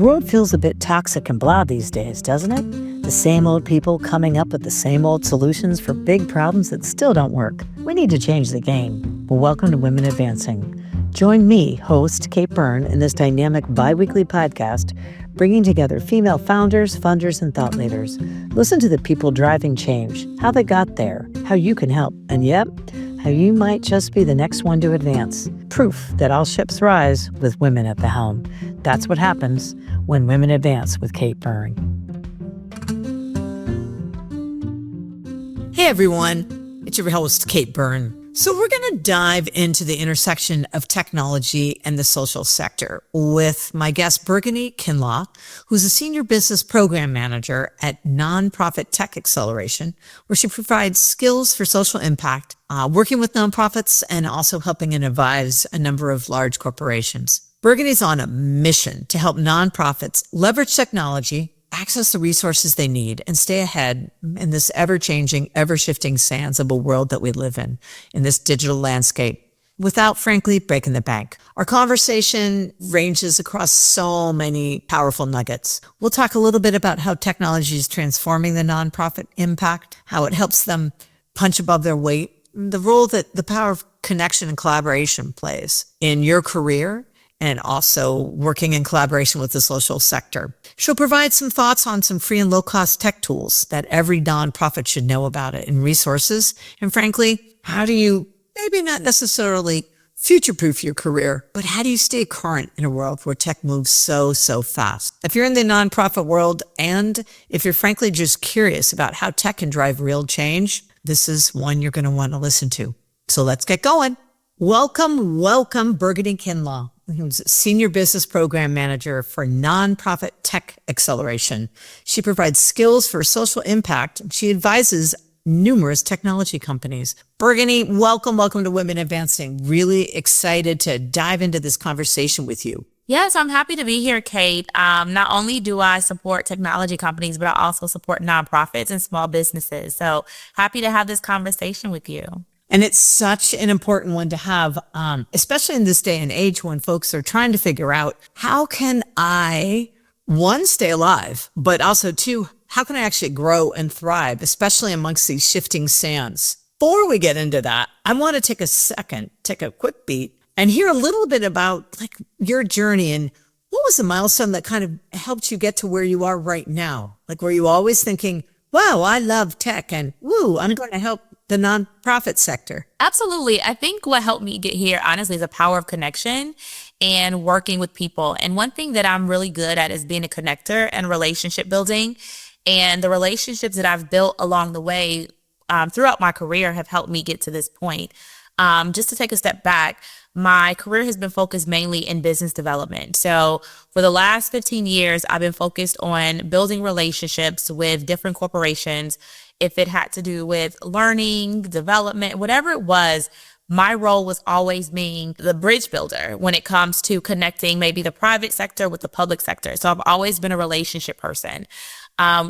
world feels a bit toxic and blah these days, doesn't it? The same old people coming up with the same old solutions for big problems that still don't work. We need to change the game. Well, welcome to Women Advancing. Join me, host Kate Byrne, in this dynamic bi-weekly podcast, bringing together female founders, funders, and thought leaders. Listen to the people driving change, how they got there, how you can help, and yep, how you might just be the next one to advance. Proof that all ships rise with women at the helm. That's what happens when Women Advance with Kate Byrne. Hey everyone, it's your host Kate Byrne. So we're going to dive into the intersection of technology and the social sector with my guest Bourgogne Kinlaw, who's a senior business program manager at Nonprofit Tech Acceleration, where she provides skills for social impact, working with nonprofits and also helping and advise a number of large corporations. Bourgogne's on a mission to help nonprofits leverage technology, access the resources they need, and stay ahead in this ever-changing, ever-shifting sands of a world that we live in this digital landscape, without, frankly, breaking the bank. Our conversation ranges across so many powerful nuggets. We'll talk a little bit about how technology is transforming the nonprofit impact, how it helps them punch above their weight, the role that the power of connection and collaboration plays in your career, and also working in collaboration with the social sector. She'll provide some thoughts on some free and low-cost tech tools that every nonprofit should know about it, and resources. And frankly, how do you maybe not necessarily future-proof your career, but how do you stay current in a world where tech moves so fast? If you're in the nonprofit world, and if you're frankly just curious about how tech can drive real change, this is one you're going to want to listen to. So let's get going. Welcome, Bourgogne Kinlaw, who's Senior Business Program Manager for Nonprofit Tech Acceleration. She provides skills for social impact, and she advises numerous technology companies. Bourgogne, welcome to Women Advancing. Really excited to dive into this conversation with you. Yes, I'm happy to be here, Kate. Not only do I support technology companies, but I also support nonprofits and small businesses. So happy to have this conversation with you. And it's such an important one to have, especially in this day and age when folks are trying to figure out, how can I, one, stay alive, but also two, how can I actually grow and thrive, especially amongst these shifting sands? Before we get into that, I want to take a quick beat and hear a little bit about your journey and what was the milestone that kind of helped you get to where you are right now? Were you always thinking, wow, I love tech and woo, I'm going to help the nonprofit sector? Absolutely. I think what helped me get here, honestly, is the power of connection and working with people. And one thing that I'm really good at is being a connector and relationship building. And the relationships that I've built along the way throughout my career have helped me get to this point. Just to take a step back, my career has been focused mainly in business development. So for the last 15 years, I've been focused on building relationships with different corporations. If it had to do with learning, development, whatever it was, my role was always being the bridge builder when it comes to connecting maybe the private sector with the public sector. So I've always been a relationship person.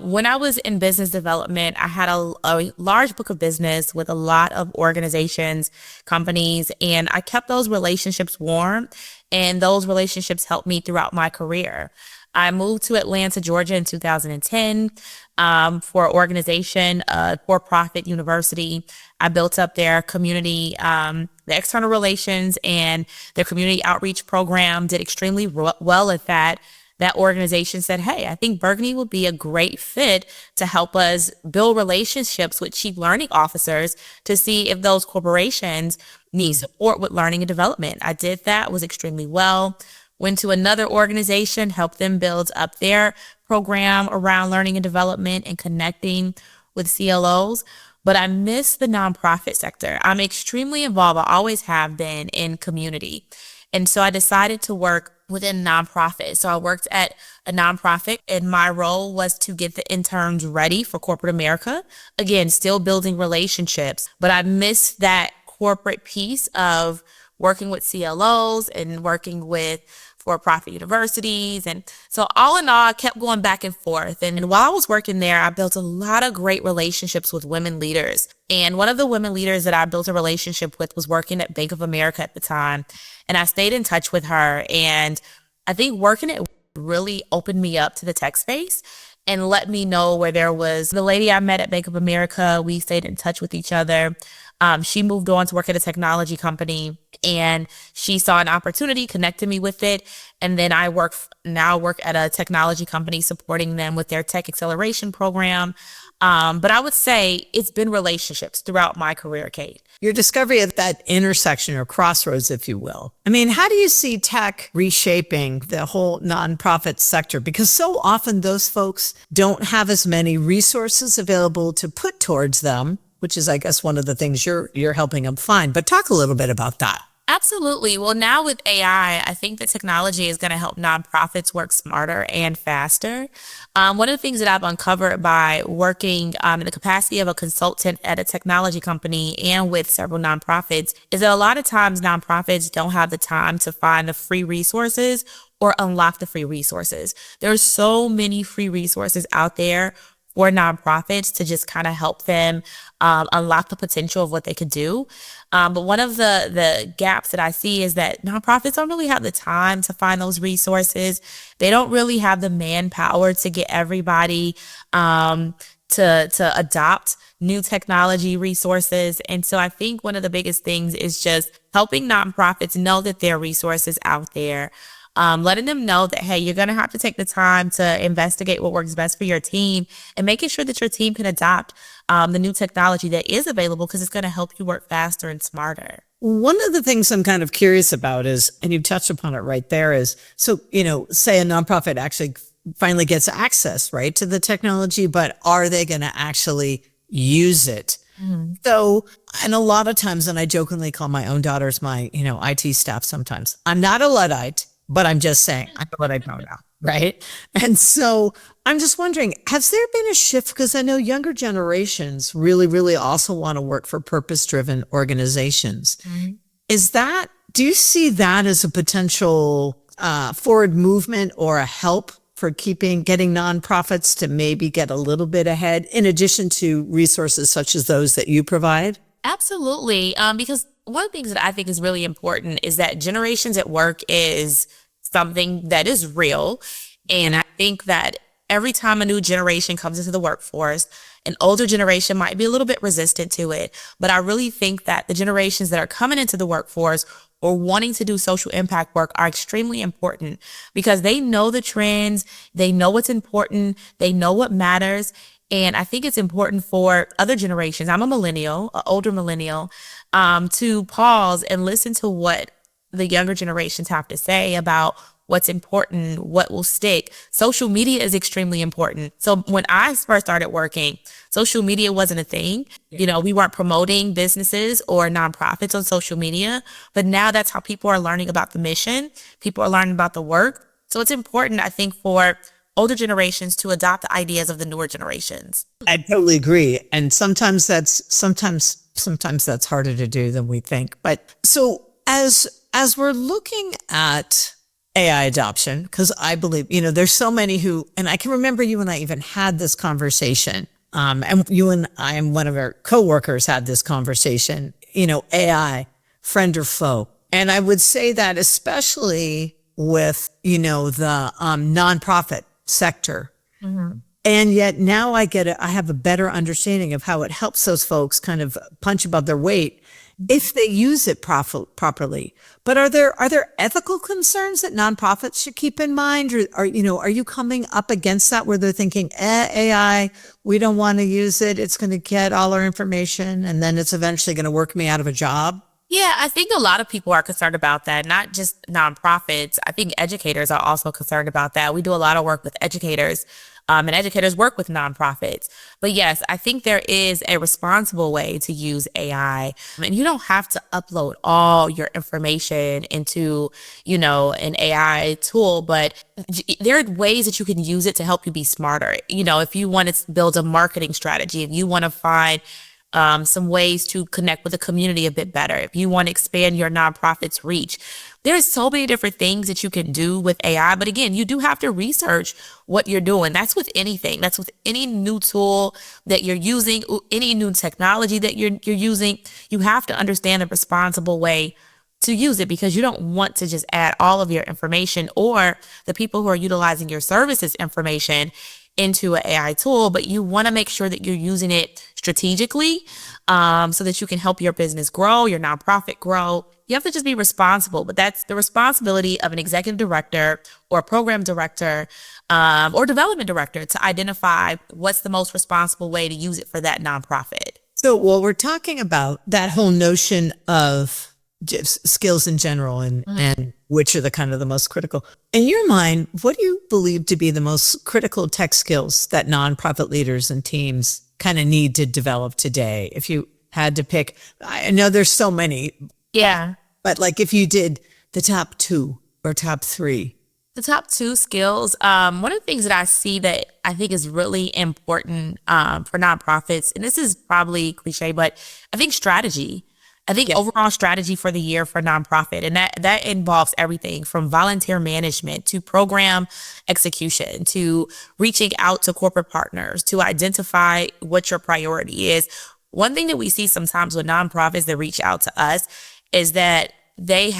When I was in business development, I had a large book of business with a lot of organizations, companies, and I kept those relationships warm, and those relationships helped me throughout my career. I moved to Atlanta, Georgia in 2010 for an organization, a for-profit university. I built up their community, the external relations and their community outreach program, did extremely well at that. That organization said, hey, I think Bourgogne would be a great fit to help us build relationships with chief learning officers to see if those corporations need support with learning and development. I did that, was extremely well. Went to another organization, helped them build up their program around learning and development and connecting with CLOs. But I miss the nonprofit sector. I'm extremely involved. I always have been in community. And so I decided to work within nonprofit. So I worked at a nonprofit, and my role was to get the interns ready for corporate America. Again, still building relationships, but I missed that corporate piece of working with CLOs and working with for-profit universities. And so all in all, I kept going back and forth. And while I was working there, I built a lot of great relationships with women leaders. And one of the women leaders that I built a relationship with was working at Bank of America at the time. And I stayed in touch with her. And I think working at really opened me up to the tech space and let me know where there was the lady I met at Bank of America. We stayed in touch with each other. She moved on to work at a technology company and she saw an opportunity, connected me with it. And then I now work at a technology company supporting them with their tech acceleration program. But I would say it's been relationships throughout my career, Kate. Your discovery of that intersection or crossroads, if you will. I mean, how do you see tech reshaping the whole nonprofit sector? Because so often those folks don't have as many resources available to put towards them, which is, I guess, one of the things you're helping them find. But talk a little bit about that. Absolutely. Well, now with AI, I think that technology is going to help nonprofits work smarter and faster. One of the things that I've uncovered by working in the capacity of a consultant at a technology company and with several nonprofits is that a lot of times nonprofits don't have the time to find the free resources or unlock the free resources. There's so many free resources out there for nonprofits to just kind of help them unlock the potential of what they could do. But one of the gaps that I see is that nonprofits don't really have the time to find those resources. They don't really have the manpower to get everybody to adopt new technology resources. And so I think one of the biggest things is just helping nonprofits know that there are resources out there. Letting them know that, hey, you're going to have to take the time to investigate what works best for your team and making sure that your team can adopt the new technology that is available because it's going to help you work faster and smarter. One of the things I'm kind of curious about is, and you touched upon it right there, is, so, say a nonprofit actually finally gets access, right, to the technology, but are they going to actually use it? Mm-hmm. So, and a lot of times, and I jokingly call my own daughters my, IT staff sometimes. I'm not a Luddite. But I'm just saying, I know what I know now, right? And so I'm just wondering, has there been a shift? Because I know younger generations really, really also want to work for purpose-driven organizations. Mm-hmm. Do you see that as a potential forward movement or a help for getting nonprofits to maybe get a little bit ahead in addition to resources such as those that you provide? Absolutely. Because one of the things that I think is really important is that generations at work is something that is real. And I think that every time a new generation comes into the workforce, an older generation might be a little bit resistant to it. But I really think that the generations that are coming into the workforce or wanting to do social impact work are extremely important because they know the trends, they know what's important, they know what matters. And I think it's important for other generations, I'm a millennial, an older millennial, to pause and listen to what the younger generations have to say about what's important, what will stick. Social media is extremely important. So when I first started working, social media wasn't a thing. We weren't promoting businesses or nonprofits on social media, but now that's how people are learning about the mission. People are learning about the work. So it's important, I think, for older generations to adopt the ideas of the newer generations. I totally agree. And sometimes that's harder to do than we think. But so as we're looking at AI adoption, because I believe, there's so many and I can remember you and I even had this conversation. And you and I and one of our coworkers had this conversation, AI, friend or foe. And I would say that especially with, the nonprofit sector. Mm-hmm. And yet now I have a better understanding of how it helps those folks kind of punch above their weight if they use it properly. But are there ethical concerns that nonprofits should keep in mind? Or are you coming up against that where they're thinking, AI, we don't want to use it. It's going to get all our information and then it's eventually going to work me out of a job? Yeah, I think a lot of people are concerned about that, not just nonprofits. I think educators are also concerned about that. We do a lot of work with educators, and educators work with nonprofits. But yes, I think there is a responsible way to use AI. And you don't have to upload all your information into, an AI tool, but there are ways that you can use it to help you be smarter. If you want to build a marketing strategy, if you want to find some ways to connect with the community a bit better, if you want to expand your nonprofit's reach. There's so many different things that you can do with AI. But again, you do have to research what you're doing. That's with anything. That's with any new tool that you're using, any new technology that you're using. You have to understand the responsible way to use it, because you don't want to just add all of your information or the people who are utilizing your services information into an AI tool, but you want to make sure that you're using it strategically, so that you can help your business grow, your nonprofit grow. You have to just be responsible, but that's the responsibility of an executive director or a program director, or development director, to identify what's the most responsible way to use it for that nonprofit. So, well, we're talking about that whole notion of just skills in general and which are the kind of the most critical. In your mind, what do you believe to be the most critical tech skills that nonprofit leaders and teams kind of need to develop today? If you had to pick, I know there's so many. Yeah. But like if you did the top 2 or top 3. The top 2 skills, one of the things that I see that I think is really important for nonprofits, and this is probably cliche, but I think strategy. I think overall strategy for the year for nonprofit, and that involves everything from volunteer management to program execution to reaching out to corporate partners to identify what your priority is. One thing that we see sometimes with nonprofits that reach out to us is that they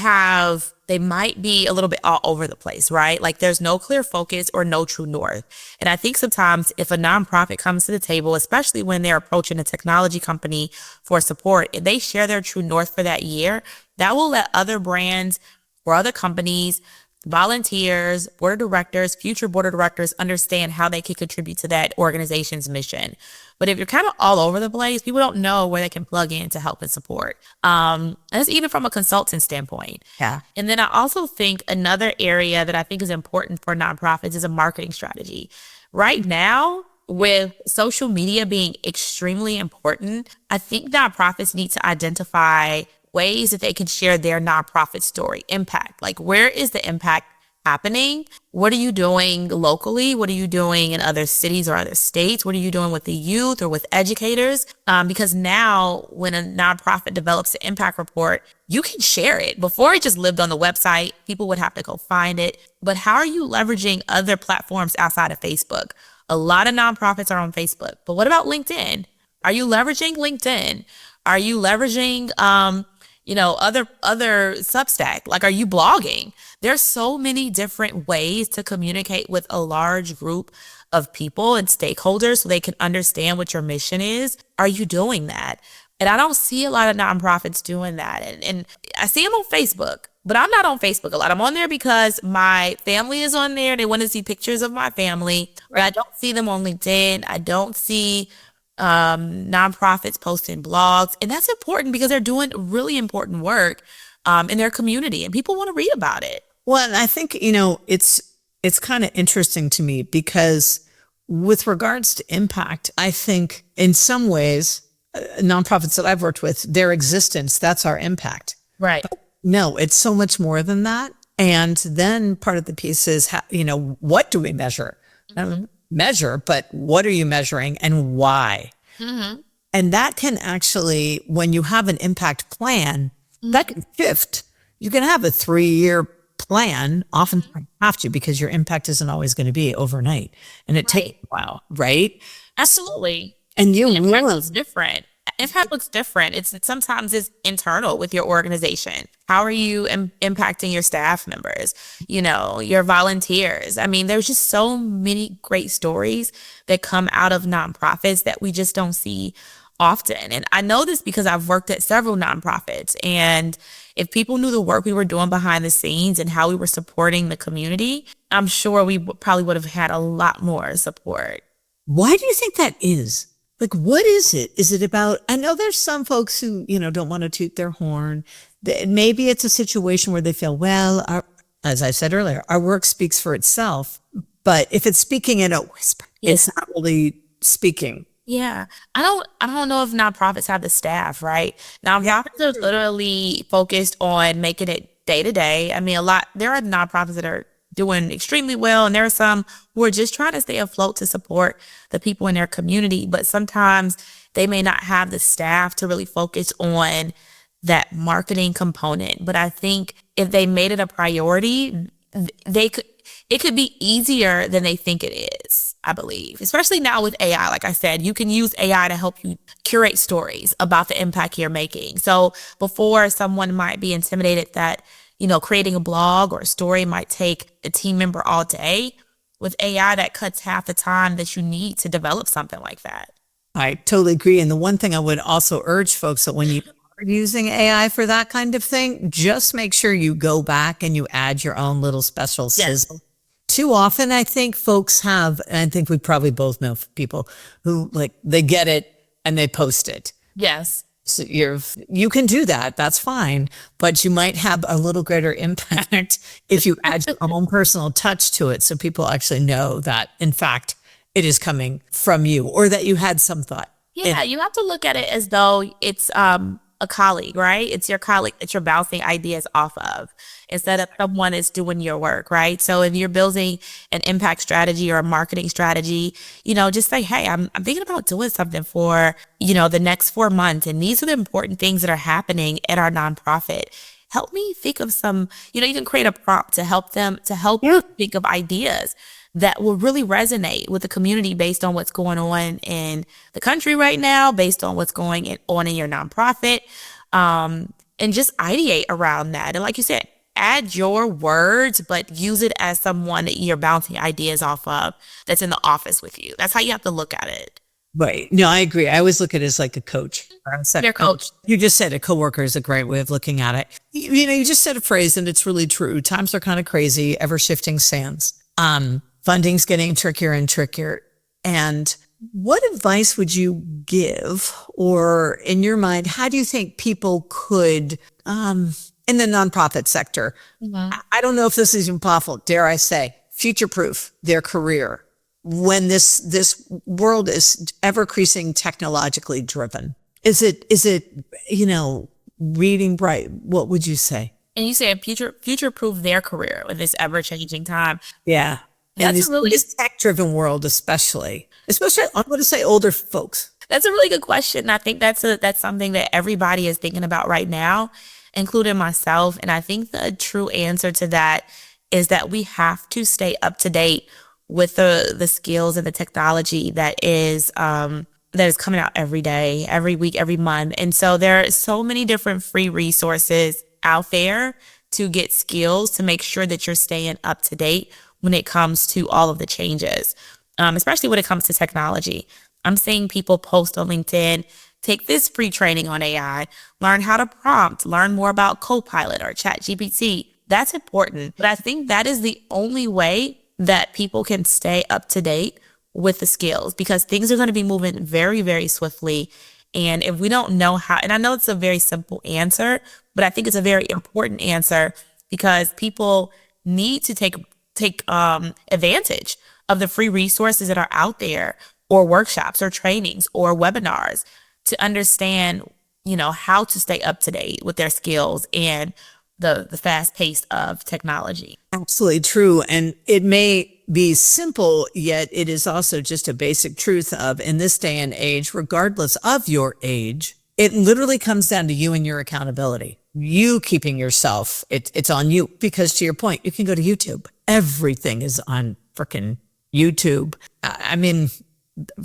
might be a little bit all over the place, right? Like there's no clear focus or no true north. And I think sometimes if a nonprofit comes to the table, especially when they're approaching a technology company for support, if they share their true north for that year, that will let other brands or other companies, volunteers, board of directors, future board of directors understand how they can contribute to that organization's mission. But if you're kind of all over the place, people don't know where they can plug in to help and support. And that's even from a consultant standpoint. Yeah. And then I also think another area that I think is important for nonprofits is a marketing strategy. Right now, with social media being extremely important, I think nonprofits need to identify ways that they can share their nonprofit story, impact. Like, where is the impact happening? What are you doing locally? What are you doing in other cities or other states? What are you doing with the youth or with educators? Because now when a nonprofit develops an impact report, you can share it. Before, it just lived on the website. People would have to go find it. But how are you leveraging other platforms outside of Facebook? A lot of nonprofits are on Facebook, but what about LinkedIn? Are you leveraging LinkedIn? Are you leveraging, other Substack? Like, are you blogging? There's so many different ways to communicate with a large group of people and stakeholders so they can understand what your mission is. Are you doing that? And I don't see a lot of nonprofits doing that. And I see them on Facebook, but I'm not on Facebook a lot. I'm on there because my family is on there. They want to see pictures of my family. Or I don't see them on LinkedIn. I don't see nonprofits posting blogs. And that's important because they're doing really important work in their community and people want to read about it. Well, and I think, it's kind of interesting to me because with regards to impact, I think in some ways, nonprofits that I've worked with, their existence, that's our impact. Right. But no, it's so much more than that. And then part of the piece is, what do we measure? Mm-hmm. Measure, but what are you measuring and why? Mm-hmm. And that can actually, when you have an impact plan, that can shift. You can have a 3-year plan, often you have to, because your impact isn't always going to be overnight. And it takes a while, right? Absolutely. And impact looks different. Impact looks different. Sometimes it's internal with your organization. How are you impacting your staff members? Your volunteers. I mean, there's just so many great stories that come out of nonprofits that we just don't see often. And I know this because I've worked at several nonprofits. And if people knew the work we were doing behind the scenes and how we were supporting the community, I'm sure we probably would have had a lot more support. Why do you think that is? Like, what is it? Is it about, I know there's some folks who, don't want to toot their horn. Maybe it's a situation where they feel, well, as I said earlier, our work speaks for itself. But if it's speaking in a whisper, it's not really speaking. Yeah. I don't know if nonprofits have the staff, right? Nonprofits are literally focused on making it day to day. I mean, there are nonprofits that are doing extremely well, and there are some who are just trying to stay afloat to support the people in their community, but sometimes they may not have the staff to really focus on that marketing component. But I think if they made it a priority, they could, it could be easier than they think it is, I believe. Especially now with AI. Like I said, you can use AI to help you curate stories about the impact you're making. So before, someone might be intimidated that, creating a blog or a story might take a team member all day. With AI, that cuts half the time that you need to develop something like that. I totally agree. And the one thing I would also urge folks that when you are using AI for that kind of thing, just make sure you go back and you add your own little special sizzle. Too often, I think folks have, and I think we probably both know people who they get it and they post it. Yes. So you can do that. That's fine. But you might have a little greater impact if you add your own personal touch to it. So people actually know that, in fact, it is coming from you or that you had some thought. Yeah, you have to look at it as though it's a colleague, right? It's your colleague that you're bouncing ideas off of instead of someone is doing your work, right? So if you're building an impact strategy or a marketing strategy, just say, hey, I'm thinking about doing something for, the next 4 months. And these are the important things that are happening at our nonprofit. Help me think of some, you can create a prompt to help you think of ideas that will really resonate with the community based on what's going on in the country right now, based on what's going on in your nonprofit, and just ideate around that. And like you said, add your words, but use it as someone that you're bouncing ideas off of that's in the office with you. That's how you have to look at it. Right. No, I agree. I always look at it as like a coach. Your coach. You just said a coworker is a great way of looking at it. You just said a phrase and it's really true. Times are kind of crazy, ever shifting sands. Funding's getting trickier and trickier. And what advice would you give, or in your mind, how do you think people could, in the nonprofit sector, I don't know if this is even possible, dare I say, future-proof their career when this world is ever-increasing technologically driven? Is it, reading bright? What would you say? And you said future-proof their career with this ever-changing time. Yeah. And this tech-driven world, especially I'm going to say older folks. That's a really good question. I think that's something that everybody is thinking about right now, including myself. And I think the true answer to that is that we have to stay up to date with the skills and the technology that is coming out every day, every week, every month. And so there are so many different free resources out there to get skills to make sure that you're staying up to date when it comes to all of the changes, especially when it comes to technology. I'm seeing people post on LinkedIn, take this free training on AI, learn how to prompt, learn more about Copilot or ChatGPT. That's important. But I think that is the only way that people can stay up to date with the skills, because things are going to be moving very, very swiftly. And if we don't know how, and I know it's a very simple answer, but I think it's a very important answer because people need to take advantage of the free resources that are out there, or workshops or trainings or webinars, to understand, how to stay up to date with their skills and the fast pace of technology. Absolutely true. And it may be simple, yet it is also just a basic truth of, in this day and age, regardless of your age, it literally comes down to you and your accountability. You keeping yourself, it's on you, because to your point, you can go to YouTube. Everything is on freaking YouTube. I mean,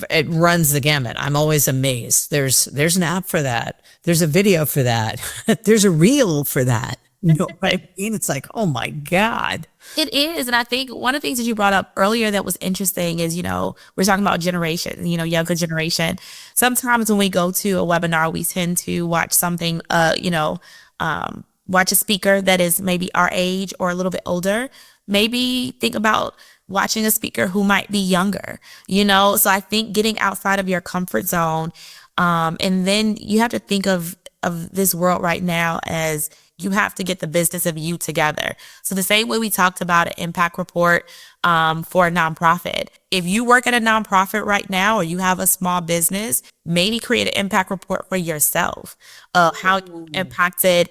it runs the gamut. I'm always amazed. There's an app for that. There's a video for that. There's a reel for that. You know what I mean? It's like, oh my God. It is. And I think one of the things that you brought up earlier that was interesting is, we're talking about generation, younger generation. Sometimes when we go to a webinar, we tend to watch something, watch a speaker that is maybe our age or a little bit older. Maybe think about watching a speaker who might be younger, So I think getting outside of your comfort zone, and then you have to think of this world right now as you have to get the business of you together. So the same way we talked about an impact report for a nonprofit. If you work at a nonprofit right now, or you have a small business, maybe create an impact report for yourself of how you impacted,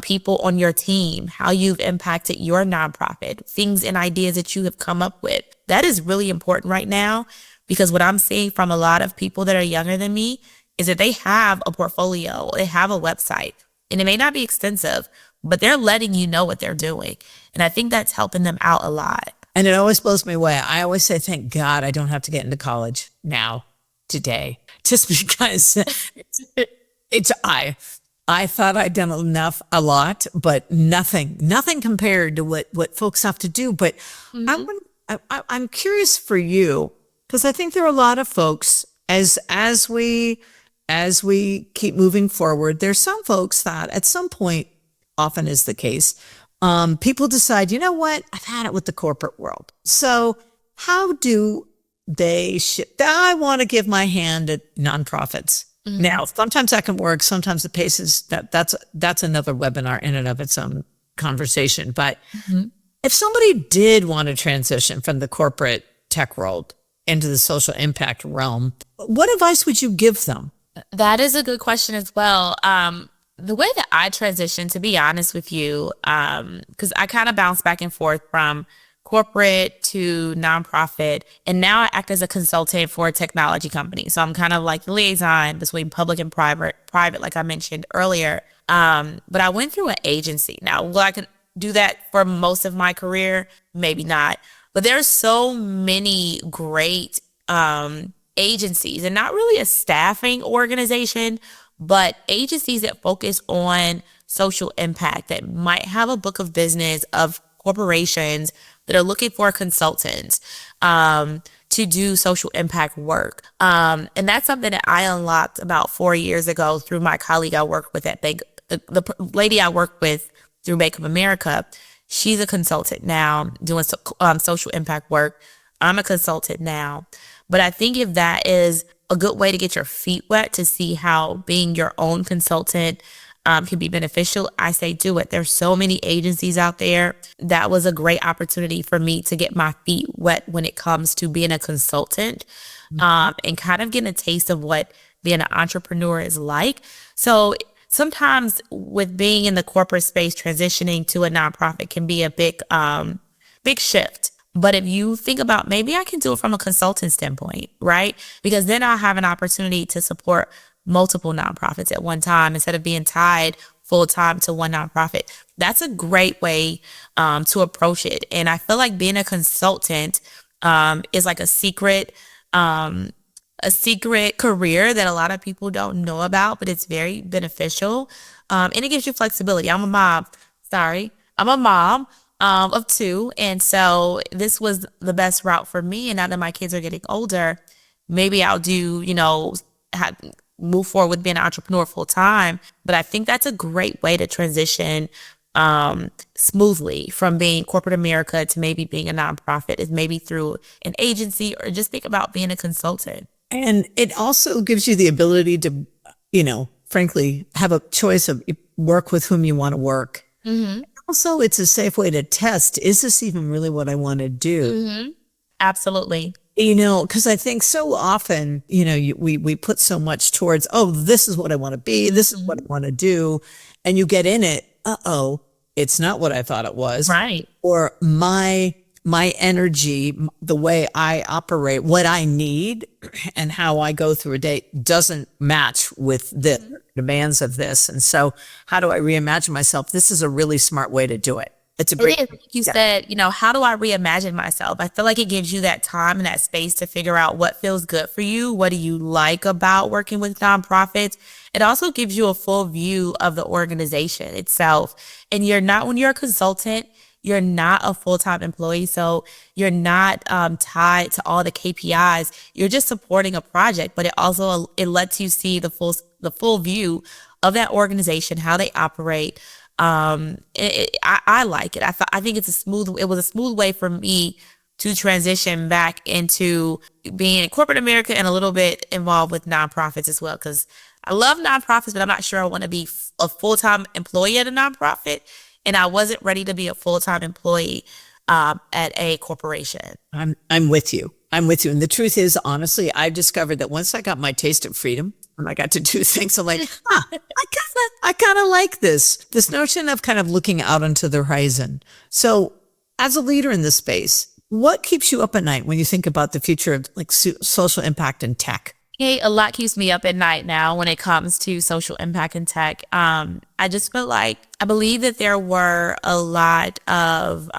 people on your team, how you've impacted your nonprofit, things and ideas that you have come up with. That is really important right now, because what I'm seeing from a lot of people that are younger than me is that they have a portfolio, they have a website. And it may not be extensive, but they're letting you know what they're doing. And I think that's helping them out a lot. And it always blows me away. I always say, thank God I don't have to get into college now, today, just because I thought I'd done a lot, but nothing compared to what folks have to do. But I'm curious for you, because I think there are a lot of folks as we keep moving forward, there's some folks that at some point, often is the case, people decide, you know what, I've had it with the corporate world. So how do they I want to give my hand at nonprofits. Now, sometimes that can work. Sometimes the pace is that's another webinar in and of its own conversation. But if somebody did want to transition from the corporate tech world into the social impact realm, what advice would you give them? That is a good question as well. The way that I transitioned, to be honest with you, because I kind of bounced back and forth from corporate to nonprofit, and now I act as a consultant for a technology company. So I'm kind of like the liaison between public and private, like I mentioned earlier. But I went through an agency. Now, will I could do that for most of my career? Maybe not. But there's so many great agencies, and not really a staffing organization, but agencies that focus on social impact, that might have a book of business of corporations that are looking for consultants to do social impact work. And that's something that I unlocked about 4 years ago through my colleague I worked with at Bank. The lady I worked with through Bank of America, she's a consultant now doing social impact work. I'm a consultant now. But I think if that is a good way to get your feet wet to see how being your own consultant can be beneficial, I say do it. There's so many agencies out there. That was a great opportunity for me to get my feet wet when it comes to being a consultant, and kind of getting a taste of what being an entrepreneur is like. So sometimes with being in the corporate space, transitioning to a nonprofit can be a big shift. But if you think about, maybe I can do it from a consultant standpoint, right? Because then I'll have an opportunity to support multiple nonprofits at one time instead of being tied full time to one nonprofit. That's a great way to approach it. And I feel like being a consultant is like a secret career that a lot of people don't know about, but it's very beneficial. And it gives you flexibility. I'm a mom of two. And so this was the best route for me. And now that my kids are getting older, maybe I'll do, move forward with being an entrepreneur full time. But I think that's a great way to transition smoothly from being corporate America to maybe being a nonprofit, is maybe through an agency, or just think about being a consultant. And it also gives you the ability to, frankly, have a choice of work with whom you want to work. Also, it's a safe way to test, is this even really what I want to do? Absolutely. Because I think so often, we put so much towards, this is what I want to be. This is what I want to do. And you get in it. It's not what I thought it was. Right. Or my energy, the way I operate, what I need and how I go through a day doesn't match with the demands of this. And so how do I reimagine myself? This is a really smart way to do it. It's a great, you said, how do I reimagine myself? I feel like it gives you that time and that space to figure out what feels good for you. What do you like about working with nonprofits? It also gives you a full view of the organization itself. And when you're a consultant, you're not a full-time employee. So you're not tied to all the KPIs. You're just supporting a project, but it lets you see the full view of that organization, how they operate. I like it. I think it was a smooth way for me to transition back into being in corporate America and a little bit involved with nonprofits as well. Cause I love nonprofits, but I'm not sure I want to be a full-time employee at a nonprofit. And I wasn't ready to be a full-time employee, at a corporation. I'm with you. And the truth is, honestly, I discovered that once I got my taste of freedom and I got to do things, I'm like, I kind of like this notion of kind of looking out onto the horizon. So as a leader in this space, what keeps you up at night when you think about the future of like social impact and tech? Hey, a lot keeps me up at night now when it comes to social impact and tech. I just feel like I believe that there were a lot of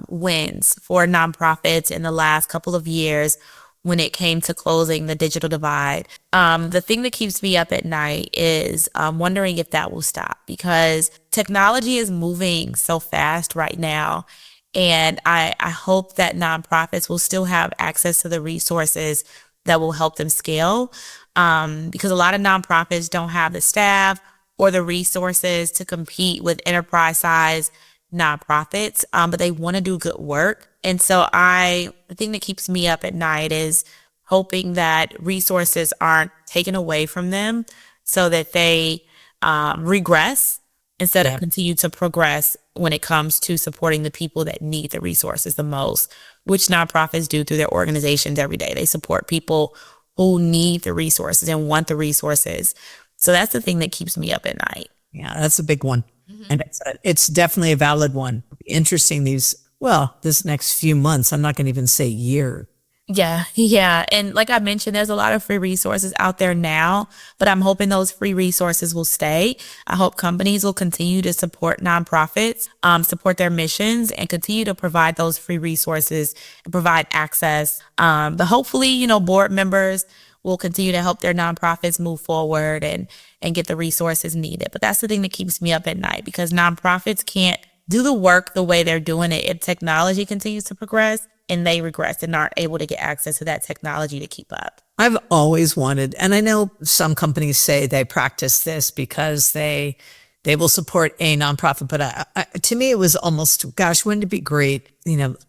wins for nonprofits in the last couple of years when it came to closing the digital divide. The thing that keeps me up at night is wondering if that will stop because technology is moving so fast right now. And I hope that nonprofits will still have access to the resources that will help them scale. Because a lot of nonprofits don't have the staff or the resources to compete with enterprise size nonprofits, but they want to do good work. And so the thing that keeps me up at night is hoping that resources aren't taken away from them so that they regress instead of continue to progress when it comes to supporting the people that need the resources the most, which nonprofits do through their organizations every day. They support people who need the resources and want the resources. So that's the thing that keeps me up at night. Yeah, that's a big one. And it's definitely a valid one. Interesting this next few months, I'm not going to even say year. Yeah. And like I mentioned, there's a lot of free resources out there now, but I'm hoping those free resources will stay. I hope companies will continue to support nonprofits, support their missions, and continue to provide those free resources and provide access. But hopefully, board members will continue to help their nonprofits move forward and get the resources needed. But that's the thing that keeps me up at night because nonprofits can't do the work the way they're doing it if technology continues to progress and they regress and aren't able to get access to that technology to keep up. I've always wanted, and I know some companies say they practice this because they will support a nonprofit, but to me, it was almost, gosh, wouldn't it be great?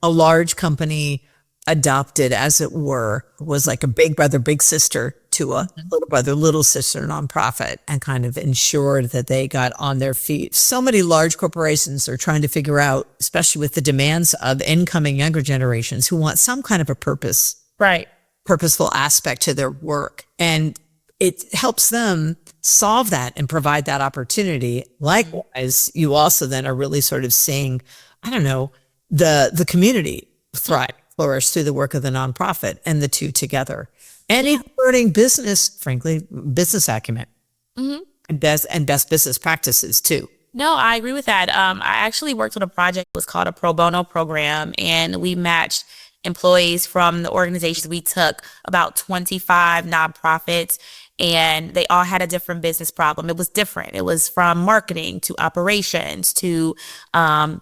A large company adopted, as it were, was like a big brother, big sister to a little brother, little sister nonprofit and kind of ensured that they got on their feet. So many large corporations are trying to figure out, especially with the demands of incoming younger generations who want some kind of a purposeful aspect to their work. And it helps them solve that and provide that opportunity. Likewise, you also then are really sort of seeing, the community flourish through the work of the nonprofit and the two together. And learning business acumen and best business practices too. No, I agree with that. I actually worked on a project. It was called a pro bono program, and we matched employees from the organizations. We took about 25 nonprofits, and they all had a different business problem. It was different. It was from marketing to operations to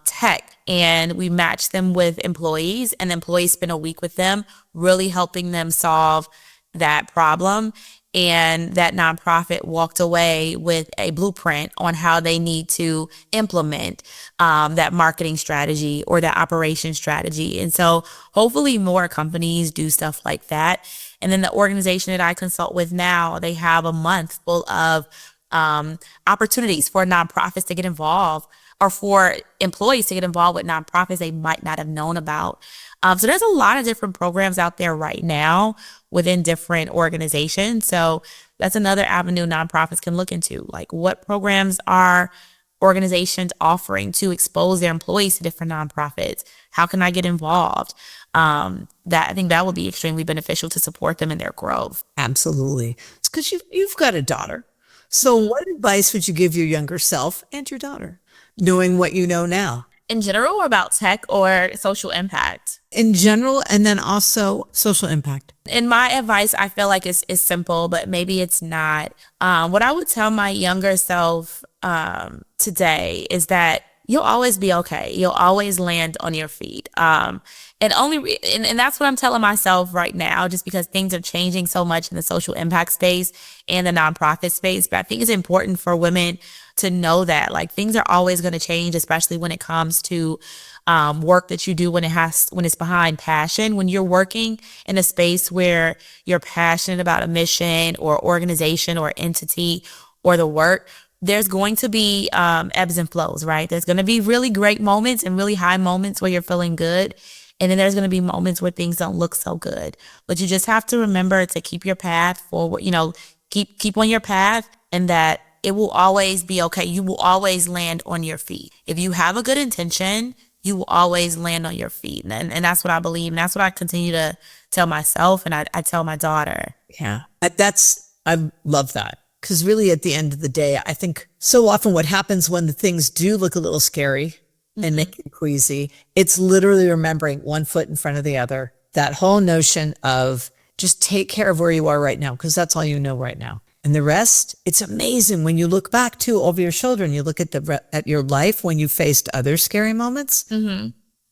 tech. And we matched them with employees, and the employees spent a week with them, really helping them solve that problem. And that nonprofit walked away with a blueprint on how they need to implement that marketing strategy or that operation strategy. And so hopefully more companies do stuff like that. And then the organization that I consult with now, they have a month full of opportunities for nonprofits to get involved or for employees to get involved with nonprofits they might not have known about. So there's a lot of different programs out there right now within different organizations. So that's another avenue nonprofits can look into. Like, what programs are organizations offering to expose their employees to different nonprofits? How can I get involved? I think that would be extremely beneficial to support them in their growth. Absolutely. It's because you've got a daughter. So what advice would you give your younger self and your daughter, knowing what you know now? In general, or about tech or social impact? In general, and then also social impact. In my advice, I feel like it's simple, but maybe it's not. What I would tell my younger self today is that you'll always be okay. You'll always land on your feet. And that's what I'm telling myself right now, just because things are changing so much in the social impact space and the nonprofit space. But I think it's important for women to know that things are always going to change, especially when it comes to work that you do when it's behind passion. When you're working in a space where you're passionate about a mission or organization or entity or the work, there's going to be ebbs and flows, right? There's going to be really great moments and really high moments where you're feeling good. And then there's going to be moments where things don't look so good. But you just have to remember to keep your path forward, keep on your path, and that it will always be okay. You will always land on your feet. If you have a good intention, you will always land on your feet. And that's what I believe. And that's what I continue to tell myself, and I tell my daughter. Yeah. I love that. Because really at the end of the day, I think so often what happens when the things do look a little scary and make you queasy, it's literally remembering one foot in front of the other. That whole notion of just take care of where you are right now, because that's all you know right now. And the rest, it's amazing when you look back too over your shoulder and you look at your life when you faced other scary moments.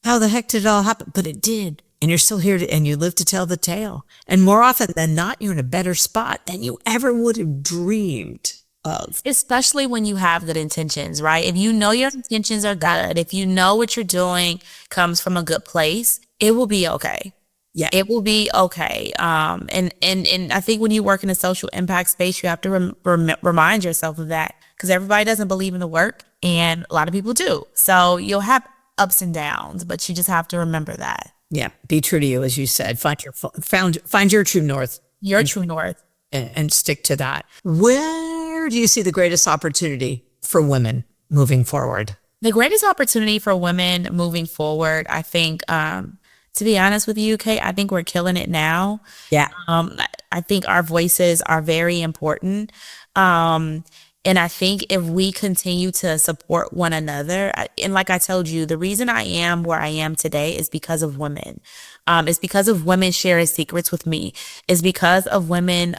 How the heck did it all happen? But it did. And you're still here and you live to tell the tale. And more often than not, you're in a better spot than you ever would have dreamed of. Especially when you have good intentions, right? If you know your intentions are good, if you know what you're doing comes from a good place, it will be okay. Yeah. It will be okay. And I think when you work in a social impact space, you have to remind yourself of that, because everybody doesn't believe in the work and a lot of people do. So you'll have ups and downs, but you just have to remember that. Yeah. Be true to you, as you said. Find your true north. Your true north. And stick to that. Where do you see the greatest opportunity for women moving forward? The greatest opportunity for women moving forward, I think, to be honest with you, Kate, I think we're killing it now. Yeah. I think our voices are very important. And I think if we continue to support one another, and like I told you, the reason I am where I am today is because of women. It's because of women sharing secrets with me. It's because of women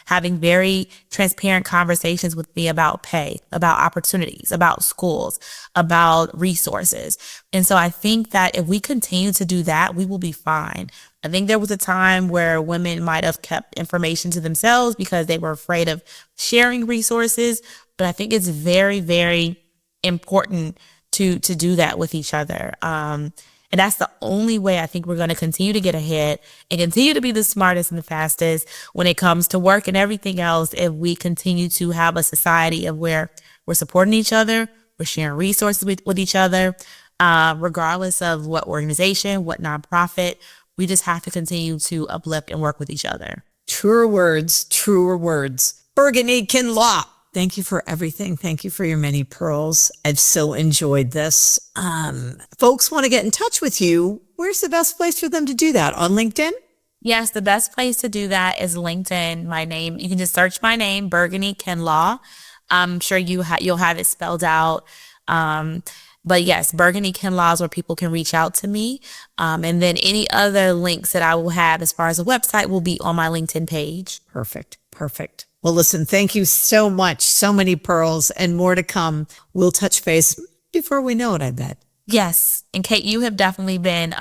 having very transparent conversations with me about pay, about opportunities, about schools, about resources. And so I think that if we continue to do that, we will be fine. I think there was a time where women might have kept information to themselves because they were afraid of sharing resources. But I think it's very, very important to do that with each other. And that's the only way I think we're going to continue to get ahead and continue to be the smartest and the fastest when it comes to work and everything else. If we continue to have a society of where we're supporting each other, we're sharing resources with each other, regardless of what organization, what nonprofit. We just have to continue to uplift and work with each other. Truer words, truer words. Bourgogne Kinlaw. Thank you for everything. Thank you for your many pearls. I've so enjoyed this. Folks want to get in touch with you. Where's the best place for them to do that? On LinkedIn? Yes, the best place to do that is LinkedIn. My name, you can just search my name, Bourgogne Kinlaw. I'm sure you'll have it spelled out. But yes, Bourgogne Kinlaw is where people can reach out to me. And then any other links that I will have as far as a website will be on my LinkedIn page. Perfect. Perfect. Well, listen, thank you so much. So many pearls and more to come. We'll touch base before we know it, I bet. Yes. And Kate, you have definitely been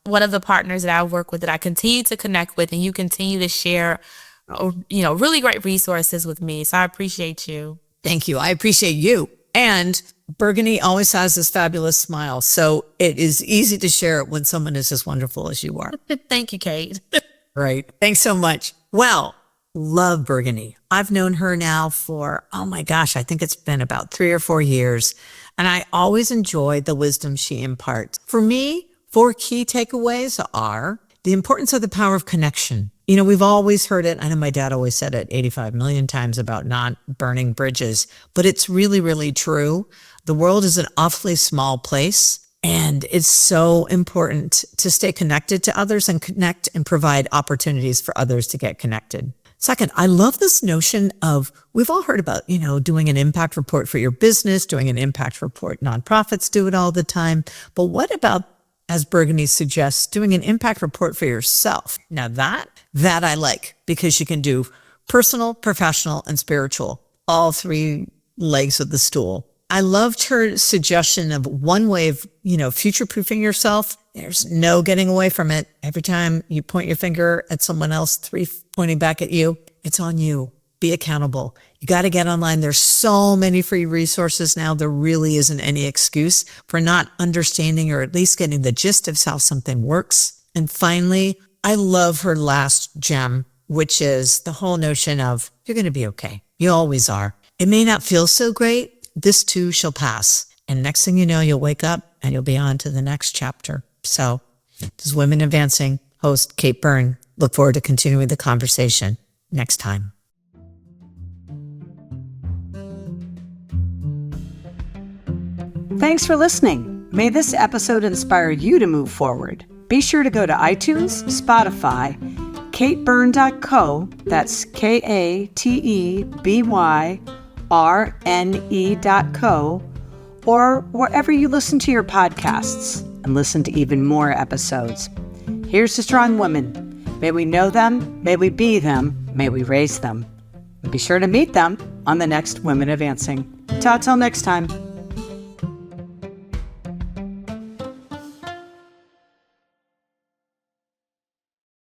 one of the partners that I work with that I continue to connect with, and you continue to share, really great resources with me. So I appreciate you. Thank you. I appreciate you. And Bourgogne always has this fabulous smile. So it is easy to share it when someone is as wonderful as you are. Thank you, Kate. Right. Thanks so much. Well, love Bourgogne. I've known her now for, oh my gosh, I think it's been about 3 or 4 years. And I always enjoy the wisdom she imparts. For me, 4 key takeaways are the importance of the power of connection. You know, we've always heard it. I know my dad always said it 85 million times about not burning bridges, but it's really, really true. The world is an awfully small place, and it's so important to stay connected to others and connect and provide opportunities for others to get connected. Second, I love this notion of, we've all heard about, doing an impact report for your business, doing an impact report. Nonprofits do it all the time. But what about, as Bourgogne suggests, doing an impact report for yourself? Now that I like, because you can do personal, professional, and spiritual, all 3 legs of the stool. I loved her suggestion of one way of, future-proofing yourself. There's no getting away from it. Every time you point your finger at someone else, 3 pointing back at you, it's on you. Be accountable. You got to get online. There's so many free resources now. There really isn't any excuse for not understanding or at least getting the gist of how something works. And finally, I love her last gem, which is the whole notion of, you're going to be okay. You always are. It may not feel so great. This too shall pass. And next thing you know, you'll wake up and you'll be on to the next chapter. So this is Women Advancing, host Kate Byrne. Look forward to continuing the conversation next time. Thanks for listening. May this episode inspire you to move forward. Be sure to go to iTunes, Spotify, katebyrne.co, that's KATEBYRNE.co, or wherever you listen to your podcasts and listen to even more episodes. Here's to strong women. May we know them, may we be them, may we raise them. And be sure to meet them on the next Women Advancing. Ta till next time.